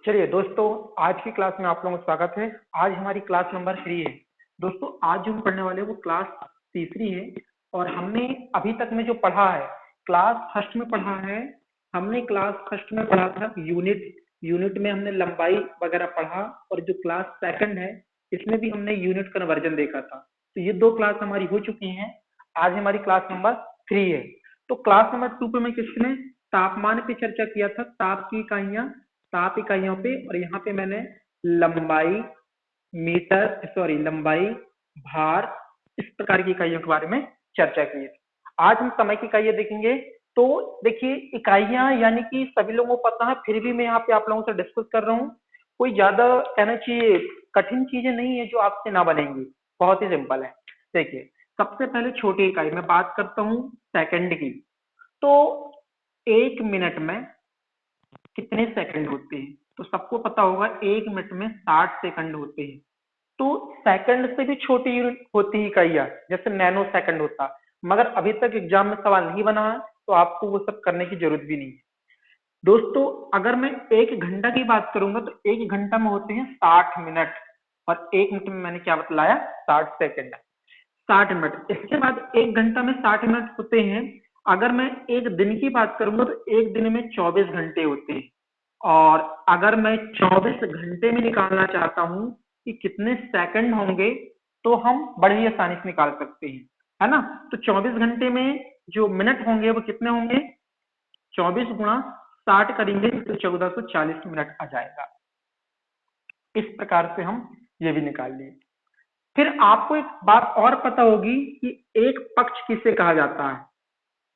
चलिए दोस्तों, आज की क्लास में आप लोगों का स्वागत है। आज हमारी क्लास नंबर 3 है। दोस्तों, आज जो हम पढ़ने वाले हैं वो क्लास तीसरी है। और हमने अभी तक में जो पढ़ा है, क्लास फर्स्ट में पढ़ा है। हमने क्लास फर्स्ट में पढ़ा था यूनिट। यूनिट में हमने लंबाई वगैरह पढ़ा। और जो क्लास सेकंड है, इसमें भी हमने यूनिट कन्वर्जन देखा था। तो ये दो क्लास हमारी हो चुकी हैं। आज हमारी क्लास नंबर 3 है। तो क्लास नंबर 2 पे मैं किसने तापमान पे चर्चा किया था, ताप की इकाइयां, ताप इकाइयों पे। और यहाँ पे मैंने लंबाई, लंबाई, भार, इस प्रकार की इकाइयों के बारे में चर्चा की है। आज हम समय की इकाइयां देखेंगे। तो देखिए, इकाइयां यानी कि सभी लोगों को पता है, फिर भी मैं यहाँ पे आप लोगों से डिस्कस कर रहा हूँ। कोई ज्यादा कहना चाहिए कठिन चीजें नहीं है जो आपसे ना बनेंगी, बहुत ही सिंपल है। देखिए, सबसे पहले छोटी इकाई में बात करता हूँ सेकंड की। तो 1 मिनट में कितने सेकंड होते हैं? तो सबको पता होगा 1 मिनट में 60 सेकंड होते हैं। तो सेकंड से भी छोटी यूनिट होती है इकाइयां, जैसे नैनो सेकंड होता। मगर अभी तक एग्जाम में सवाल नहीं बना है, तो आपको वो सब करने की जरूरत भी नहीं है। दोस्तों, अगर मैं 1 घंटा की बात करूंगा तो 1 घंटा में होते हैं 60 मिनट। और 1 मिनट में मैंने क्या बतलाया? 60 सेकंड। 60 मिनट। इसके बाद 1 घंटा में 60 मिनट होते हैं। अगर मैं एक दिन की बात करूंगा तो एक दिन में 24 घंटे होते हैं। और अगर मैं 24 घंटे में निकालना चाहता हूं कि कितने सेकंड होंगे, तो हम बड़ी ही आसानी से निकाल सकते हैं, है ना। तो 24 घंटे में जो मिनट होंगे वो कितने होंगे? 24 गुणा 60 करेंगे तो 1440 मिनट आ जाएगा। इस प्रकार से हम ये भी निकाल लिए। फिर आपको एक बात और पता होगी कि एक पक्ष किसे कहा जाता है।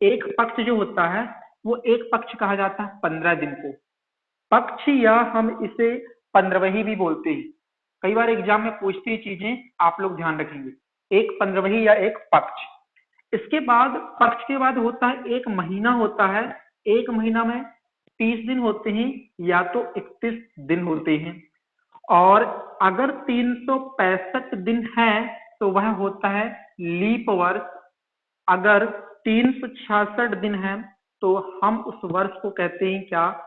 एक पक्ष जो होता है वो एक पक्ष कहा जाता है 15 दिन को। पक्ष, या हम इसे पंद्रवही भी बोलते हैं। कई बार एग्जाम में पूछती है चीजें, आप लोग ध्यान रखेंगे। एक पंद्रवही या एक पक्ष। इसके बाद पक्ष के बाद होता है एक महीना होता है। एक महीना में 30 दिन होते हैं या तो 31 दिन होते हैं। और अगर 365 दिन है तो वह होता है लीप वर्ष। अगर 366 दिन है तो हम उस वर्ष को कहते हैं क्या?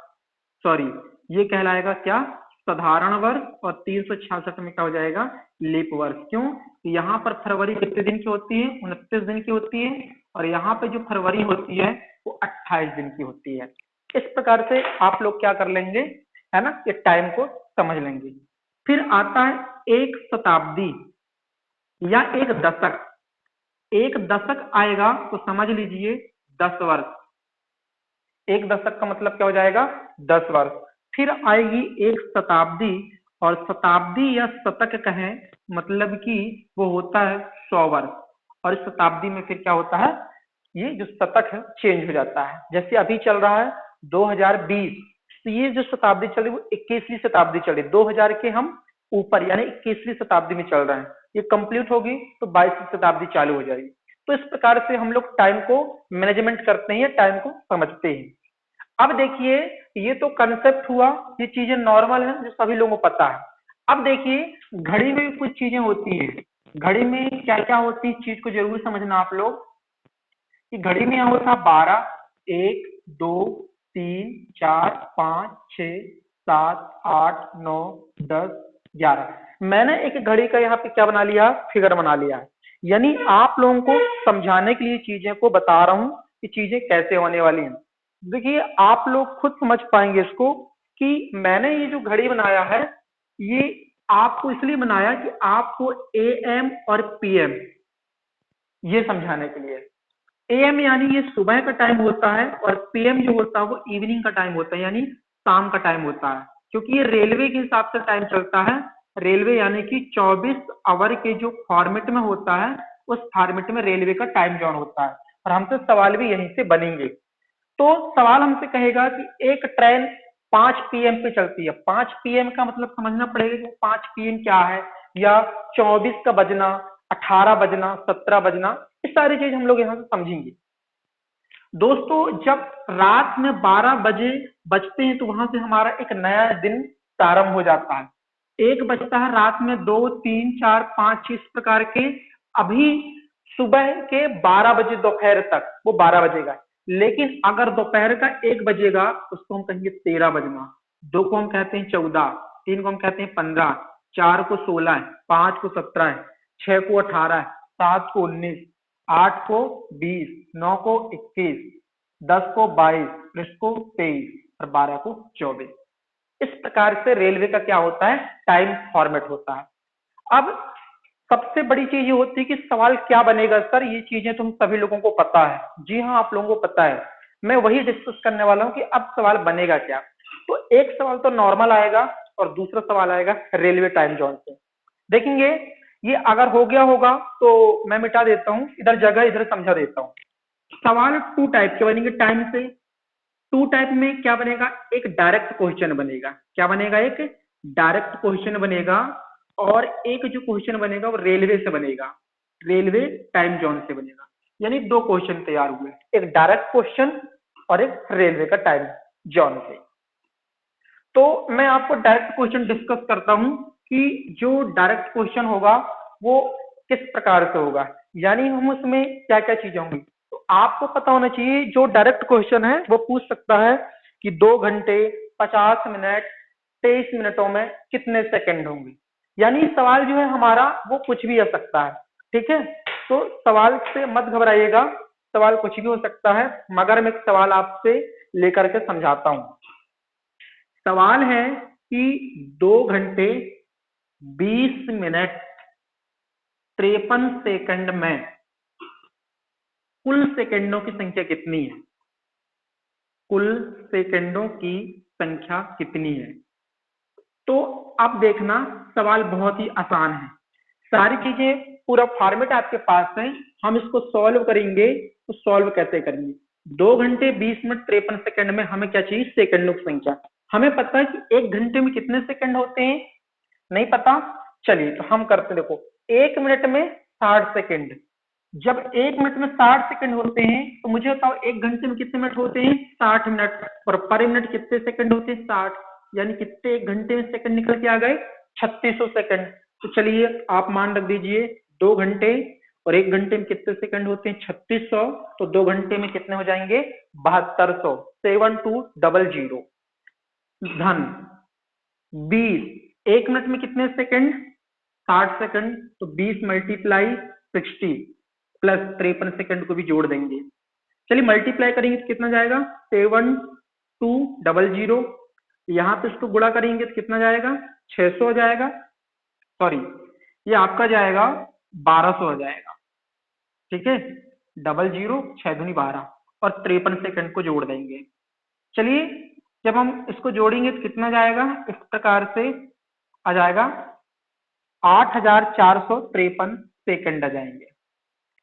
सॉरी, ये कहलाएगा क्या? साधारण वर्ष। और 366 में क्या हो जाएगा? लीप वर्ष। क्यों? यहाँ पर फरवरी कितने दिन की होती है? 29 दिन की होती है। और यहाँ पे जो फरवरी होती है वो 28 दिन की होती है। इस प्रकार से आप लोग क्या कर लेंगे, है ना, ये टाइम को समझ लेंगे। फिर आता है एक शताब्दी या एक दशक। एक दशक आएगा तो समझ लीजिए 10 वर्ष। एक दशक का मतलब क्या हो जाएगा? 10 वर्ष। फिर आएगी एक शताब्दी। और शताब्दी या शतक कहें, मतलब कि वो होता है 100 वर्ष। और इस शताब्दी में फिर क्या होता है? ये जो शतक है चेंज हो जाता है। जैसे अभी चल रहा है 2020, तो ये जो शताब्दी चल रही है वो 21वीं शताब्दी चल रही है। 2000 के हम ऊपर यानी 21वीं शताब्दी में चल रहे हैं। ये कंप्लीट होगी तो 22वीं शताब्दी चालू हो जाएगी। तो इस प्रकार से हम लोग टाइम को मैनेजमेंट करते हैं, टाइम को समझते हैं। अब देखिए, ये तो कंसेप्ट हुआ, ये चीजें नॉर्मल है जो सभी लोगों को पता है। अब देखिए, घड़ी में भी कुछ चीजें होती हैं। घड़ी में क्या क्या होती है, चीज को जरूर समझना आप लोग। कि घड़ी में होता है 12, 1, 2, 3, 4, 5, 6, 7, 8, 9, 10, 11। मैंने एक घड़ी का यहाँ पे क्या बना लिया? फिगर बना लिया है। यानी आप लोगों को समझाने के लिए चीजें को बता रहा हूं कि चीजें कैसे होने वाली हैं। देखिए, आप लोग खुद समझ पाएंगे इसको कि मैंने ये जो घड़ी बनाया है, ये आपको इसलिए बनाया कि आपको एएम और पीएम ये समझाने के लिए। एएम यानी ये सुबह का टाइम होता है, और पीएम जो होता है वो इवनिंग का टाइम होता है, यानी शाम का टाइम होता है। क्योंकि ये रेलवे के हिसाब से टाइम चलता है। रेलवे यानी कि 24 आवर के जो फॉर्मेट में होता है, उस फॉर्मेट में रेलवे का टाइम जोन होता है। और हमसे सवाल भी यहीं से बनेंगे। तो सवाल हमसे कहेगा कि एक ट्रेन 5 PM पे चलती है। 5 PM का मतलब समझना पड़ेगा कि 5 PM क्या है, या 24 का बजना, 18 बजना, 17 बजना, ये सारी चीज हम लोग यहाँ से समझेंगे। दोस्तों, जब रात में 12 बजे बजते हैं तो वहां से हमारा एक नया दिन प्रारंभ हो जाता है। एक बजता है रात में, 2, 3, 4, 5, 6 प्रकार के। अभी सुबह के 12 बजे दोपहर तक वो 12 बजेगा। लेकिन अगर दोपहर का 1 बजेगा उसको हम कहेंगे 13 बजना। 2 को हम कहते हैं 14, 3 को हम कहते हैं 15, 4 को 16, 5 को 17, 6 को 18, 7 को 19, 8 को 20, 9 को 21, 10 को 22, 10 को 23 और 12 को 24। इस प्रकार से रेलवे का क्या होता है, टाइम फॉर्मेट होता है। अब सबसे बड़ी चीज ये होती है कि सवाल क्या बनेगा सर, ये चीजें तुम सभी लोगों को पता है। जी हाँ, आप लोगों को पता है। मैं वही डिस्कस करने वाला हूं कि अब सवाल बनेगा क्या। तो एक सवाल तो नॉर्मल आएगा और दूसरा सवाल आएगा रेलवे टाइम जोन से। देखेंगे ये अगर हो गया होगा तो मैं मिटा देता हूँ, इधर जगह इधर समझा देता हूँ। सवाल 2 टाइप के बनेंगे टाइम से। 2 टाइप में क्या बनेगा, एक डायरेक्ट क्वेश्चन बनेगा। क्या बनेगा, एक डायरेक्ट क्वेश्चन बनेगा और एक जो क्वेश्चन बनेगा वो रेलवे से बनेगा, रेलवे टाइम जोन से बनेगा। यानी 2 क्वेश्चन तैयार हुए, एक डायरेक्ट क्वेश्चन और एक रेलवे का टाइम जोन से। तो मैं आपको डायरेक्ट क्वेश्चन डिस्कस करता हूं कि जो डायरेक्ट क्वेश्चन होगा वो किस प्रकार से होगा, यानी हम उसमें क्या क्या चीजें होंगी। तो आपको पता होना चाहिए जो डायरेक्ट क्वेश्चन है वो पूछ सकता है कि 2 घंटे 50 मिनट 23 मिनटों में कितने सेकंड होंगे। यानी सवाल जो है हमारा वो कुछ भी आ सकता है, ठीक है। तो सवाल से मत घबराइएगा, सवाल कुछ भी हो सकता है, मगर मैं एक सवाल आपसे लेकर के समझाता हूं। सवाल है कि 2 घंटे 20 मिनट 53 सेकंड में कुल सेकंडों की संख्या कितनी है, कुल सेकंडों की संख्या कितनी है। तो अब देखना सवाल बहुत ही आसान है, सारी चीजें पूरा फॉर्मेट आपके पास है। हम इसको सॉल्व करेंगे तो सॉल्व कैसे करेंगे। 2 घंटे 20 मिनट 53 सेकंड में हमें क्या चाहिए, सेकंडों की संख्या। हमें पता है कि 1 घंटे में कितने सेकंड होते हैं, नहीं पता। चलिए तो हम करते, देखो 1 मिनट में 60 सेकंड। जब 1 मिनट में 60 सेकंड होते हैं तो मुझे बताओ 1 घंटे में कितने मिनट होते हैं, 60 मिनट। और पर मिनट कितने सेकंड होते हैं, 60। यानी कितने 1 घंटे में सेकंड निकल के आ गए, 3600 सेकंड। तो चलिए आप मान रख दीजिए 2 घंटे और 1 घंटे में कितने सेकंड होते हैं, 3600। तो 2 घंटे में कितने हो जाएंगे, 7200, 7200 धन 20। 1 मिनट में कितने सेकंड, 60 सेकंड। तो 20 मल्टीप्लाई 60 प्लस 53 सेकंड को भी जोड़ देंगे। चलिए मल्टीप्लाई करेंगे तो कितना जाएगा, 7200। यहाँ पे इसको गुणा करेंगे तो कितना जाएगा, 600 हो जाएगा। सॉरी, ये आपका जाएगा 1200 हो जाएगा, ठीक है। 00 6 दूनी 12 और 53 सेकंड को जोड़ देंगे। चलिए जब हम इसको जोड़ेंगे तो कितना जाएगा, इस प्रकार से आ जाएगा 8453 सेकंड आ जाएंगे,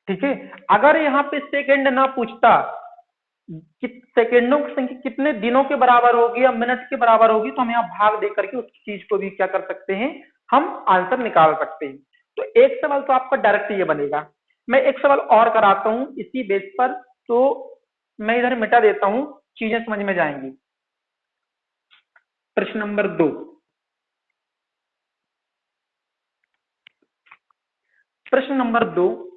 ठीक है। अगर यहाँ पे सेकंड ना पूछता कि सेकंडों की संख्या कितने दिनों के बराबर होगी या मिनट के बराबर होगी, तो हम यहाँ भाग दे करके उस चीज को भी क्या कर सकते हैं, हम आंसर निकाल सकते हैं। तो एक सवाल तो आपका डायरेक्ट ये बनेगा। मैं एक सवाल और कराता हूं इसी बेस पर, तो मैं इधर मिटा देता हूं, चीजें समझ में जाएंगी। प्रश्न नंबर 2, प्रश्न नंबर 2,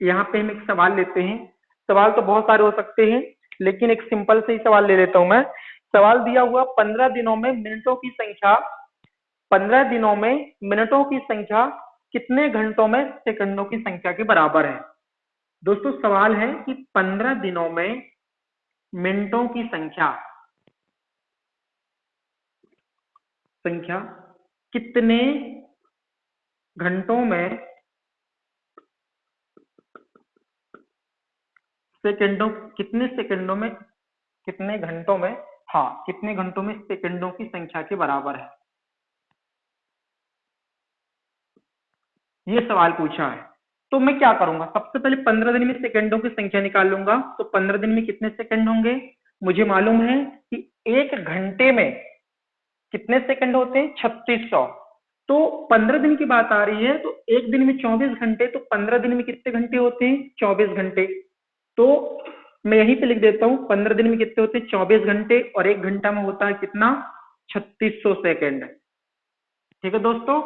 यहाँ पे हम एक सवाल लेते हैं। सवाल तो बहुत सारे हो सकते हैं लेकिन एक सिंपल से ही सवाल ले लेता हूं मैं। सवाल दिया हुआ 15 दिनों में मिनटों की संख्या, 15 दिनों में मिनटों की संख्या कितने घंटों में सेकंडों की संख्या के बराबर है। दोस्तों सवाल है कि 15 दिनों में मिनटों की संख्या संख्या कितने घंटों में सेकंडों, कितने सेकंडों में, कितने घंटों में, हाँ कितने घंटों में सेकंडों की संख्या के बराबर है, ये सवाल पूछा है। तो मैं क्या करूंगा, सबसे पहले 15 दिन में सेकंडों की संख्या निकाल लूंगा। तो 15 दिन में कितने सेकंड होंगे, मुझे मालूम है कि 1 घंटे में कितने सेकंड होते हैं, 3600। तो 15 दिन की बात आ रही है तो एक दिन में 24 घंटे, तो 15 दिन में कितने घंटे होते हैं, 24 घंटे। तो मैं यहीं पे लिख देता हूं, 15 दिन में कितने होते हैं, 24 घंटे। और 1 घंटा में होता है कितना, 3600 सेकंड। ठीक है दोस्तों,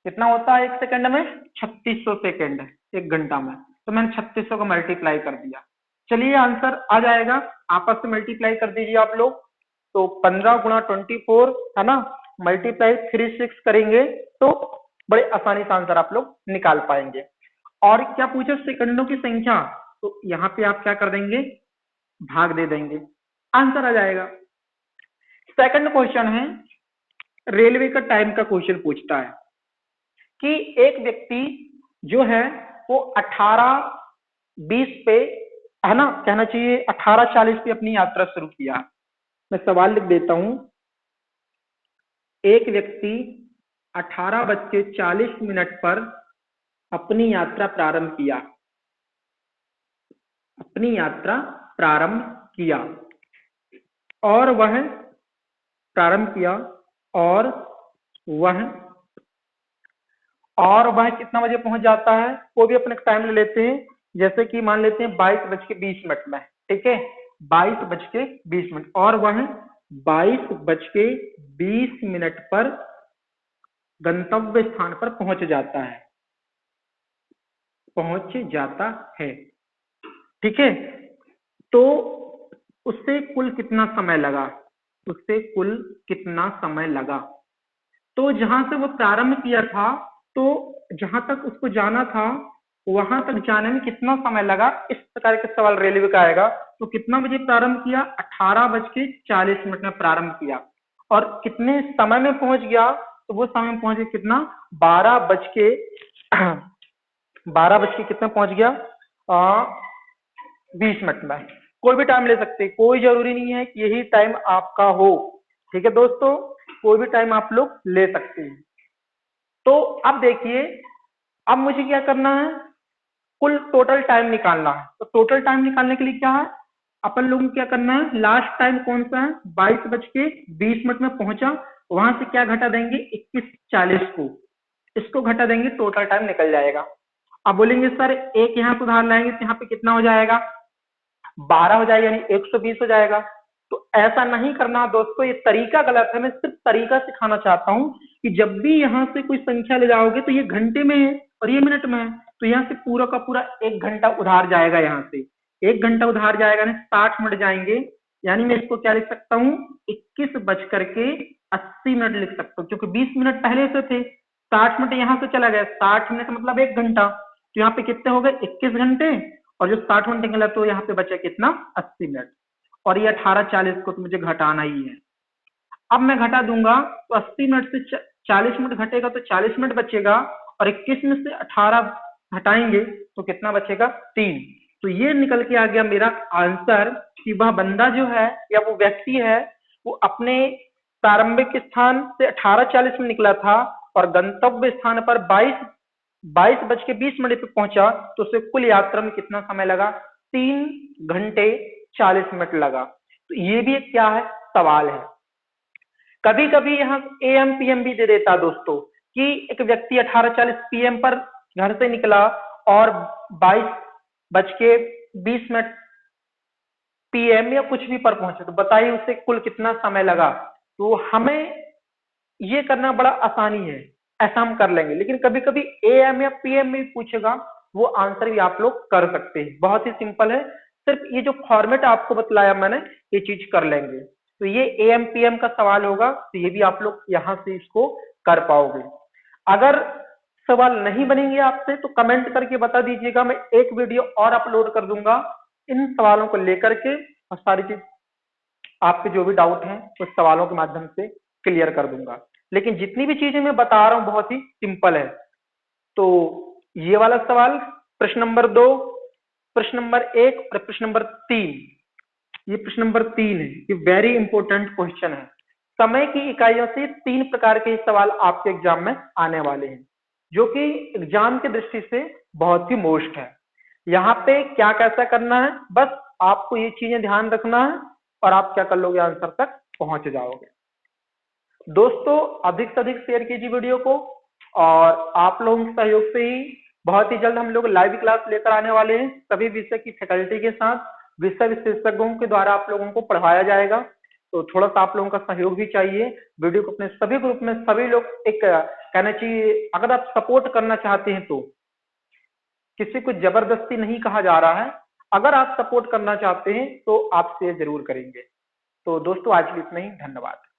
कितना होता है 1 सेकंड में, 3600 सेकंड 1 घंटा में। तो मैंने 3600 को मल्टीप्लाई कर दिया। चलिए आंसर आ जाएगा, आपस में मल्टीप्लाई कर दीजिए आप लोग। तो 15 गुणा 24 है ना, मल्टीप्लाई 36 करेंगे तो बड़े आसानी से आंसर आप लोग निकाल पाएंगे। और क्या पूछा, सेकंडों की संख्या, तो यहाँ पे आप क्या कर देंगे, भाग दे देंगे, आंसर आ जाएगा। सेकंड क्वेश्चन है, रेलवे का टाइम का क्वेश्चन पूछता है कि एक व्यक्ति जो है वो 18:20 पे, है ना, कहना चाहिए 18:40 पे अपनी यात्रा शुरू किया। मैं सवाल लिख देता हूं, एक व्यक्ति 18:40 पर अपनी यात्रा प्रारंभ किया, अपनी यात्रा प्रारंभ किया और वह प्रारंभ किया और वह कितना बजे पहुंच जाता है, वो भी अपने टाइम ले लेते हैं, जैसे कि मान लेते हैं 22:20 में, ठीक है, 22:20 और वह 22:20 पर गंतव्य स्थान पर पहुंच जाता है, ठीक है। तो उससे कुल कितना समय लगा, तो जहां से वो प्रारंभ किया था, तो जहां तक उसको जाना था वहां तक जाने में कितना समय लगा, इस प्रकार के सवाल रेलवे का आएगा। तो कितना बजे प्रारंभ किया, 18:40 में प्रारंभ किया और कितने समय में पहुंच गया, तो वो समय में पहुंच गया कितना, 12 बज के कितना पहुंच गया, 20 मिनट में। कोई भी टाइम ले सकते, कोई जरूरी नहीं है कि यही टाइम आपका हो, ठीक है दोस्तों, कोई भी टाइम आप लोग ले सकते हैं। तो अब देखिए, अब मुझे क्या करना है, कुल टोटल टाइम निकालना है। तो टोटल टाइम निकालने के लिए क्या है, अपन लोगों को क्या करना है, लास्ट टाइम कौन सा है, 22:20 में पहुंचा, वहां से क्या घटा देंगे, 21:40 को, इसको घटा देंगे, टोटल टाइम निकल जाएगा। अब बोलेंगे सर एक यहाँ सुधार लाएंगे तो यहाँ पे कितना हो जाएगा, 12 हो जाएगा, यानी 120 हो जाएगा। तो ऐसा नहीं करना दोस्तों, ये तरीका गलत है। मैं सिर्फ तरीका सिखाना चाहता हूं कि जब भी यहाँ से कोई संख्या ले जाओगे तो ये घंटे में है और ये मिनट में है, तो यहाँ से पूरा का पूरा 1 घंटा उधार जाएगा, यहाँ से 1 घंटा उधार जाएगा, 60 मिनट जाएंगे, यानी मैं इसको क्या लिख सकता हूँ, 21:80 लिख सकता हूँ, क्योंकि 20 मिनट पहले से थे, 60 मिनट यहाँ से चला गया, 60 मिनट मतलब 1 घंटा, तो यहाँ पे कितने हो गए, 21 घंटे, और जो 60 मिनट निकला तो यहाँ पे बचा कितना, 80 मिनट, और ये 18:40 को तो मुझे घटाना ही है। अब मैं घटा दूंगा तो 80 मिनट से 40 मिनट घटेगा तो 40 मिनट बचेगा, और 21 में से 18 घटाएंगे तो कितना बचेगा, 3। तो ये निकल के आ गया मेरा आंसर कि वह बंदा जो है या वो व्यक्ति है, वो अपने प्रारंभिक स्थान से 18:40 में निकला था और गंतव्य स्थान पर 22:20 पे पहुंचा, तो उसे कुल यात्रा में कितना समय लगा, 3 घंटे 40 मिनट लगा। तो ये भी एक क्या है, सवाल है। कभी कभी यहाँ AM PM भी दे देता दोस्तों, कि एक व्यक्ति 18:40 PM पर घर से निकला और 22:20 PM या कुछ भी पर पहुंचे, तो बताइए उसे कुल कितना समय लगा। तो हमें ये करना बड़ा आसानी है, ऐसा हम कर लेंगे। लेकिन कभी कभी AM या PM में पूछेगा, वो आंसर भी आप लोग कर सकते हैं, बहुत ही सिंपल है। सिर्फ ये जो फॉर्मेट आपको बतलाया मैंने, ये चीज कर लेंगे। तो ये AM PM का सवाल होगा, तो ये भी आप लोग यहाँ से इसको कर पाओगे। अगर सवाल नहीं बनेंगे आपसे तो कमेंट करके बता दीजिएगा, मैं एक वीडियो और अपलोड कर दूंगा इन सवालों को लेकर के, और सारी चीज आपके जो भी डाउट हैं उस सवालों के माध्यम से क्लियर कर दूंगा। लेकिन जितनी भी चीजें मैं बता रहा हूं बहुत ही सिंपल है। तो ये वाला सवाल, प्रश्न नंबर 2, प्रश्न नंबर 1 और प्रश्न नंबर 3, ये प्रश्न नंबर 3 है, ये वेरी इंपॉर्टेंट क्वेश्चन है। समय की इकाइयों से 3 प्रकार के सवाल आपके एग्जाम में आने वाले हैं, जो कि एग्जाम की दृष्टि से बहुत ही मोस्ट है। यहाँ पे क्या कैसा करना है, बस आपको ये चीजें ध्यान रखना है और आप क्या कर लोगे, आंसर तक पहुंच जाओगे। दोस्तों अधिक से अधिक शेयर कीजिए वीडियो को, और आप लोगों के सहयोग से ही बहुत ही जल्द हम लोग लाइव क्लास लेकर आने वाले हैं, सभी विषय की फैकल्टी के साथ, विषय विशेषज्ञों के द्वारा आप लोगों को पढ़ाया जाएगा। तो थोड़ा सा आप लोगों का सहयोग भी चाहिए। वीडियो को अपने सभी ग्रुप में सभी लोग, एक कहना चाहिए, अगर आप सपोर्ट करना चाहते हैं तो, किसी को जबरदस्ती नहीं कहा जा रहा है, अगर आप सपोर्ट करना चाहते हैं तो आप शेयर जरूर करेंगे। तो दोस्तों आज के लिए इतना ही, धन्यवाद।